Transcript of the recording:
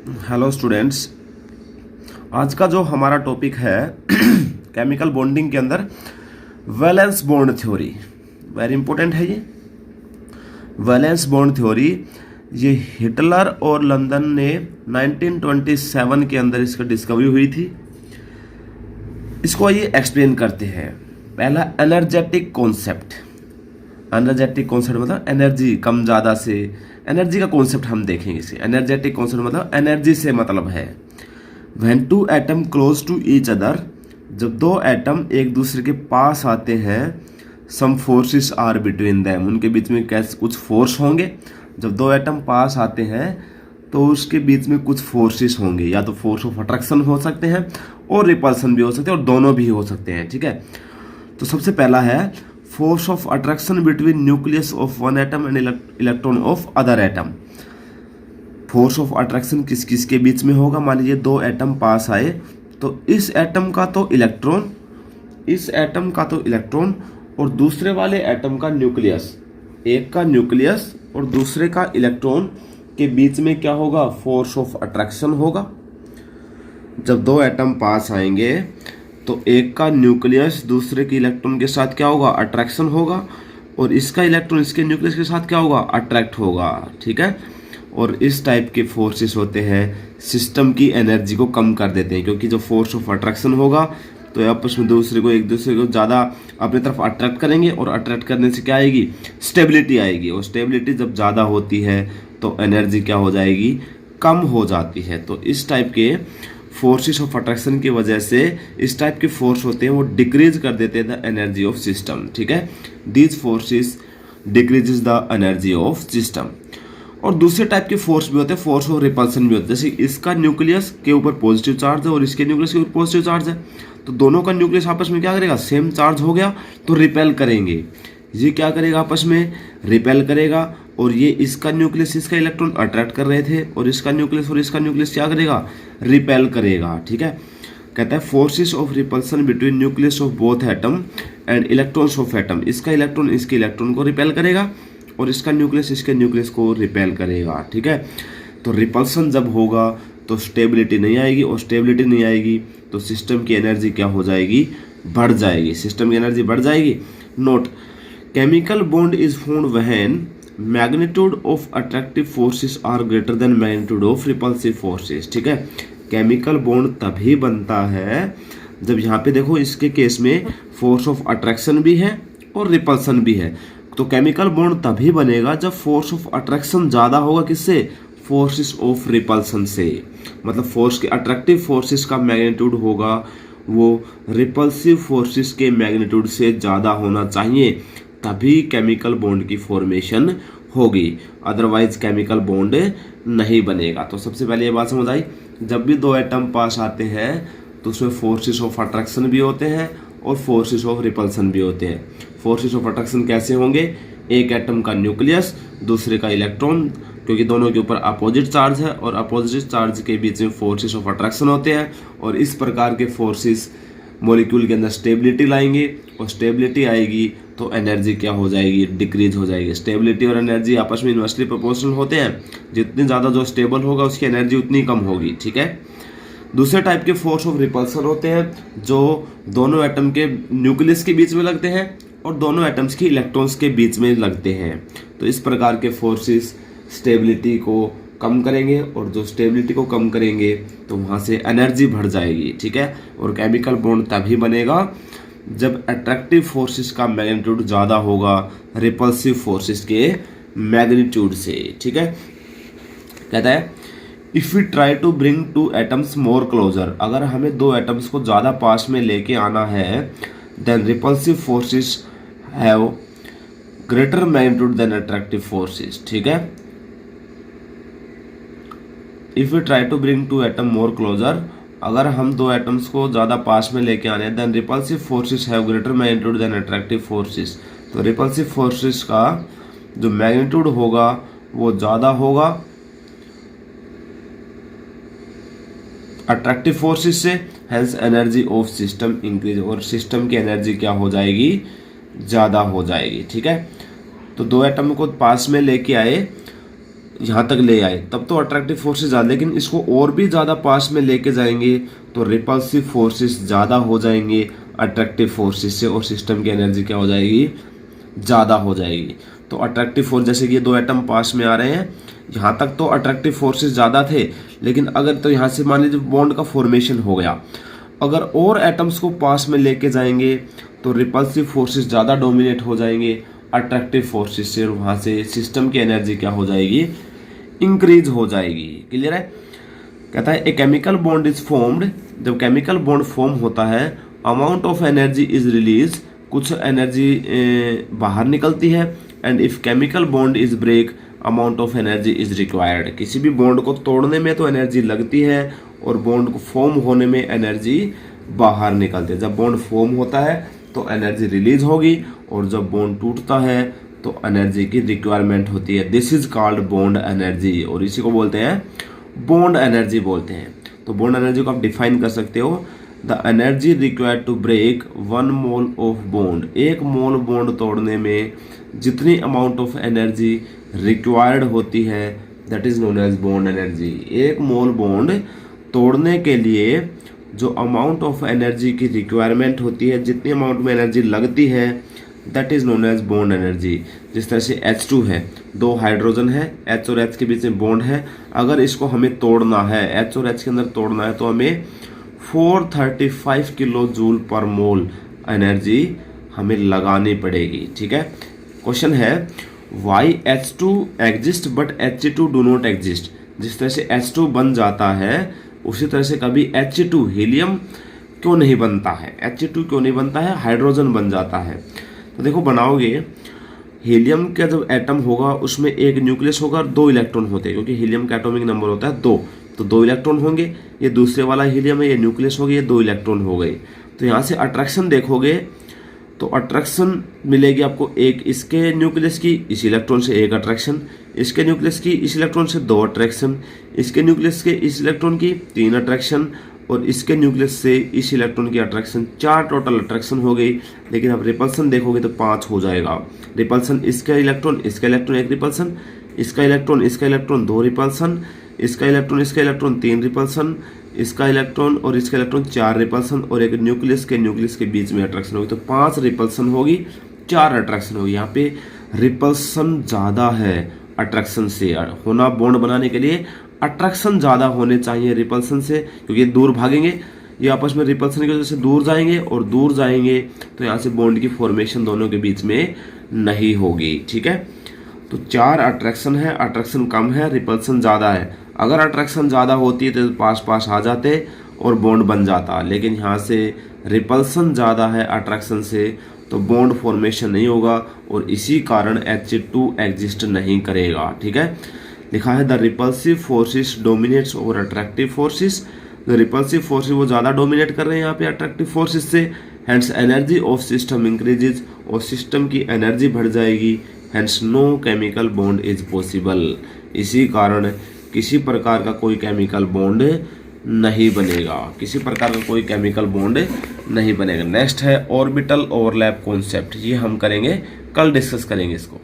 Hello students. आज का जो हमारा टॉपिक है केमिकल बॉन्डिंग के अंदर valence bond theory. Very important है ये वैलेंस बॉन्ड थ्योरी। ये हिटलर और लंदन ने 1927 के अंदर इसकी डिस्कवरी हुई थी। इसको आइए एक्सप्लेन करते हैं। पहला एनर्जेटिक कॉन्सेप्ट। एनर्जेटिक कॉन्सेप्ट मतलब एनर्जी कम ज़्यादा से, एनर्जी का कॉन्सेप्ट हम देखेंगे इसे। एनर्जेटिक कॉन्सेप्ट मतलब एनर्जी से मतलब है when two atom close to each other, जब दो एटम एक दूसरे के पास आते हैं, some forces are between them, उनके बीच में कैसे कुछ फोर्स होंगे। जब दो एटम पास आते हैं तो उसके बीच में कुछ फोर्सेस होंगे, या तो फोर्स ऑफ अट्रैक्शन हो सकते हैं और रिपल्सन भी हो सकते हैं, और दोनों भी हो सकते हैं। ठीक है, तो सबसे पहला है force of attraction between nucleus of one atom and electron of other atom. Force of attraction किस किस के बीच में होगा। मान लीजिए दो एटम पास आए तो इस एटम का तो इलेक्ट्रॉन और दूसरे वाले एटम का न्यूक्लियस, एक का न्यूक्लियस और दूसरे का इलेक्ट्रॉन के बीच में क्या होगा, फोर्स ऑफ अट्रैक्शन होगा। जब दो एटम पास आएंगे तो एक का न्यूक्लियस दूसरे के इलेक्ट्रॉन के साथ क्या होगा, अट्रैक्शन होगा, और इसका इलेक्ट्रॉन इसके न्यूक्लियस के साथ क्या होगा, अट्रैक्ट होगा। ठीक है, और इस टाइप के फोर्सेस होते हैं सिस्टम की एनर्जी को कम कर देते हैं, क्योंकि जो फोर्स ऑफ अट्रैक्शन होगा तो आपस में एक दूसरे को ज़्यादा अपनी तरफ अट्रैक्ट करेंगे, और अट्रैक्ट करने से क्या आएगी, स्टेबिलिटी आएगी। और स्टेबिलिटी जब ज़्यादा होती है तो एनर्जी क्या हो जाएगी, कम हो जाती है। तो इस टाइप के फोर्सेस ऑफ अट्रैक्शन की वजह से इस टाइप के फोर्स होते हैं वो डिक्रीज कर देते हैं द एनर्जी ऑफ सिस्टम। ठीक है, these forces decreases the energy of system. और दूसरे टाइप के फोर्स भी होते हैं, फोर्स ऑफ रिपल्सन भी होते हैं। जैसे इसका न्यूक्लियस के ऊपर पॉजिटिव चार्ज है और इसके न्यूक्लियस के ऊपर पॉजिटिव चार्ज है, तो दोनों का न्यूक्लियस आपस में क्या करेगा, सेम चार्ज हो गया तो रिपेल करेंगे। ये क्या करेगा, आपस में रिपेल करेगा। और ये इसका न्यूक्लियस इसका इलेक्ट्रॉन अट्रैक्ट कर रहे थे, और इसका न्यूक्लियस और इसका न्यूक्लियस क्या करेगा, रिपेल करेगा। ठीक है, कहता है forces of repulsion between nucleus of both atom and electrons of atom. इसका इलेक्ट्रॉन इसके इलेक्ट्रॉन को रिपेल करेगा और इसका न्यूक्लियस इसके न्यूक्लियस को रिपेल करेगा। ठीक है, तो रिपल्सन जब होगा तो स्टेबिलिटी नहीं आएगी, और स्टेबिलिटी नहीं आएगी तो सिस्टम की एनर्जी क्या हो जाएगी, बढ़ जाएगी। सिस्टम की एनर्जी बढ़ जाएगी। Note, chemical bond is found when magnitude of attractive forces are greater than magnitude of repulsive forces. ठीक है, केमिकल बॉन्ड तभी बनता है जब यहाँ पे देखो इसके केस में फोर्स ऑफ अट्रैक्शन भी है और रिपल्सन भी है। तो केमिकल बॉन्ड तभी बनेगा जब फोर्स ऑफ अट्रैक्शन ज़्यादा होगा, किससे, फोर्सेस ऑफ रिपल्सन से। मतलब फोर्स के अट्रैक्टिव फोर्सेस का मैग्नीट्यूड होगा वो रिपल्सिव फोर्सेस के मैग्नीट्यूड से ज़्यादा होना चाहिए, तभी केमिकल बॉन्ड की फॉर्मेशन होगी, अदरवाइज केमिकल बॉन्ड नहीं बनेगा। तो सबसे पहले ये बात समझ आई, जब भी दो एटम पास आते हैं तो उसमें फोर्सेस ऑफ अट्रैक्शन भी होते हैं और फोर्सेस ऑफ रिपल्सन भी होते हैं। फोर्सेस ऑफ अट्रैक्शन कैसे होंगे, एक एटम का न्यूक्लियस दूसरे का इलेक्ट्रॉन, क्योंकि दोनों के ऊपर अपोजिट चार्ज है, और अपोजिट चार्ज के बीच में फोर्सेस ऑफ अट्रैक्शन होते हैं, और इस प्रकार के फोर्सेस मॉलिक्यूल के अंदर स्टेबिलिटी लाएंगे, और स्टेबिलिटी आएगी तो एनर्जी क्या हो जाएगी, डिक्रीज हो जाएगी। स्टेबिलिटी और एनर्जी आपस में इन्वर्सली प्रोपोर्शनल होते हैं, जितनी ज़्यादा जो स्टेबल होगा उसकी एनर्जी उतनी कम होगी। ठीक है, दूसरे टाइप के फोर्स ऑफ रिपल्सन होते हैं जो दोनों एटम के न्यूक्लियस के बीच में लगते हैं और दोनों एटम्स की इलेक्ट्रॉन्स के बीच में लगते हैं। तो इस प्रकार के फोर्सेस स्टेबिलिटी को कम करेंगे, और जो स्टेबिलिटी को कम करेंगे तो वहाँ से एनर्जी बढ़ जाएगी। ठीक है, और केमिकल बॉन्ड तभी बनेगा जब अट्रैक्टिव फोर्सेस का मैग्नीट्यूड ज़्यादा होगा रिपल्सिव फोर्सेस के मैग्नीट्यूड से। ठीक है, कहता है if we try to bring two atoms more closer, अगर हमें दो एटम्स को ज़्यादा पास में लेके आना है, then repulsive forces have greater magnitude than attractive forces. ठीक है, if we try to bring two atom more closer, अगर हम दो एटम्स को ज़्यादा पास में लेके आने हैं, then repulsive forces have greater magnitude than attractive forces. तो रिपल्सिव फोर्सेस का जो मैग्नीट्यूड होगा वो ज़्यादा होगा अट्रैक्टिव फोर्सेस से, hence energy of system increase, और सिस्टम की एनर्जी क्या हो जाएगी, ज़्यादा हो जाएगी। ठीक है, तो दो एटम को पास में लेके आए यहाँ तक ले आए तब तो अट्रैक्टिव फोर्सेस ज़्यादा, लेकिन इसको और भी ज़्यादा पास में लेके जाएंगे तो रिपल्सिव फोर्सेस ज़्यादा हो जाएंगे अट्रैक्टिव फोर्सेस से, और सिस्टम की एनर्जी क्या हो जाएगी, ज़्यादा हो जाएगी। तो अट्रैक्टिव फोर्स, जैसे कि ये दो एटम पास में आ रहे हैं, यहाँ तक तो अट्रैक्टिव फोर्सेस ज़्यादा थे, लेकिन अगर तो यहाँ से मान लीजिए बॉन्ड का फॉर्मेशन हो गया, अगर और एटम्स को पास में लेके जाएंगे तो रिपल्सिव फोर्सेस ज़्यादा डोमिनेट हो जाएंगे अट्रैक्टिव फोर्सेस से, और वहाँ से सिस्टम की एनर्जी क्या हो जाएगी, इंक्रीज हो जाएगी। क्लियर है। कहता है a chemical bond is formed, जब केमिकल बॉन्ड फॉर्म होता है amount of energy is release, कुछ एनर्जी बाहर निकलती है, and if chemical bond is break amount of energy is required, किसी भी बॉन्ड को तोड़ने में तो एनर्जी लगती है और बॉन्ड को फॉर्म होने में एनर्जी बाहर निकलती है। जब बॉन्ड फॉर्म होता है तो एनर्जी रिलीज होगी, और जब बॉन्ड टूटता है तो एनर्जी की रिक्वायरमेंट होती है। This is called bond energy, और इसी को बोलते हैं बॉन्ड एनर्जी बोलते हैं। तो बॉन्ड एनर्जी को आप डिफाइन कर सकते हो, the energy required to break 1 mole of bond, 1 mole bond तोड़ने में जितनी अमाउंट ऑफ एनर्जी रिक्वायर्ड होती है that is known as bond energy. 1 mole bond तोड़ने के लिए जो अमाउंट ऑफ एनर्जी की रिक्वायरमेंट होती है, जितनी अमाउंट में एनर्जी लगती है that is known as bond energy. जिस तरह से H2 है, 2 हाइड्रोजन है, H और H के बीच में बॉन्ड है, अगर इसको हमें तोड़ना है, H और H के अंदर तोड़ना है, तो हमें 435 किलो जूल पर मोल एनर्जी हमें लगानी पड़ेगी। ठीक है। क्वेश्चन है why H2 exist but H2 do not exist. जिस तरह से H2 बन जाता है उसी तरह से कभी H2 हीलियम क्यों नहीं बनता है, H2 क्यों नहीं बनता है, हाइड्रोजन बन जाता है। तो देखो बनाओगे, हीलियम का जब एटम होगा उसमें एक न्यूक्लियस होगा और 2 इलेक्ट्रॉन होते हैं, क्योंकि हीलियम का एटॉमिक नंबर होता है 2, तो 2 इलेक्ट्रॉन होंगे। ये दूसरे वाला हीलियम है, ये न्यूक्लियस हो गई, ये 2 इलेक्ट्रॉन हो गए। तो यहाँ से अट्रैक्शन देखोगे तो अट्रैक्शन मिलेगी आपको, एक इसके न्यूक्लियस की इस इलेक्ट्रॉन से एक अट्रैक्शन, इसके न्यूक्लियस की इस इलेक्ट्रॉन से 2 अट्रैक्शन, इसके न्यूक्लियस के इस इलेक्ट्रॉन की 3 अट्रैक्शन, और इसके न्यूक्लियस से इस इलेक्ट्रॉन की अट्रैक्शन, 4 टोटल अट्रैक्शन हो गई। लेकिन अब रिपल्सन देखोगे तो 5 हो जाएगा। रिपल्सन इसका इलेक्ट्रॉन, इसका इलेक्ट्रॉन 1 रिपल्सन, इसका इलेक्ट्रॉन, इसका इलेक्ट्रॉन 2 रिपल्सन, इसका इलेक्ट्रॉन, इसका इलेक्ट्रॉन 3 रिपल्सन, इसका इलेक्ट्रॉन और इसका इलेक्ट्रॉन 4 रिपल्सन, और एक न्यूक्लियस के बीच में अट्रैक्शन होगी। तो 5 रिपल्सन होगी, 4 अट्रैक्शन होगी। यहाँ पे रिपल्सन ज़्यादा है अट्रैक्शन से, होना बॉन्ड बनाने के लिए अट्रैक्शन ज़्यादा होने चाहिए रिपल्सन से, क्योंकि दूर भागेंगे, ये आपस में रिपल्सन की वजह से दूर जाएंगे, और दूर जाएंगे तो यहाँ से बॉन्ड की फॉर्मेशन दोनों के बीच में नहीं होगी। ठीक है। तो 4 अट्रैक्शन है, अट्रैक्शन कम है, रिपल्सन ज़्यादा है। अगर अट्रैक्शन ज़्यादा होती है तो पास पास आ जाते और बॉन्ड बन जाता, लेकिन यहाँ से रिपल्सन ज़्यादा है अट्रैक्शन से, तो बॉन्ड फॉर्मेशन नहीं होगा, और इसी कारण H2 एग्जिस्ट नहीं करेगा। ठीक है। लिखा है the repulsive forces dominates over attractive forces. The repulsive forces वो ज़्यादा डोमिनेट कर रहे हैं यहाँ पे अट्रैक्टिव फोर्सेस से, hence energy of system increases, और सिस्टम की एनर्जी बढ़ जाएगी, hence no chemical bond is possible. इसी कारण किसी प्रकार का कोई केमिकल बॉन्ड नहीं बनेगा, किसी प्रकार का कोई केमिकल बॉन्ड नहीं बनेगा। नेक्स्ट है ऑर्बिटल ओवरलैप कॉन्सेप्ट, ये हम करेंगे, कल डिस्कस करेंगे इसको।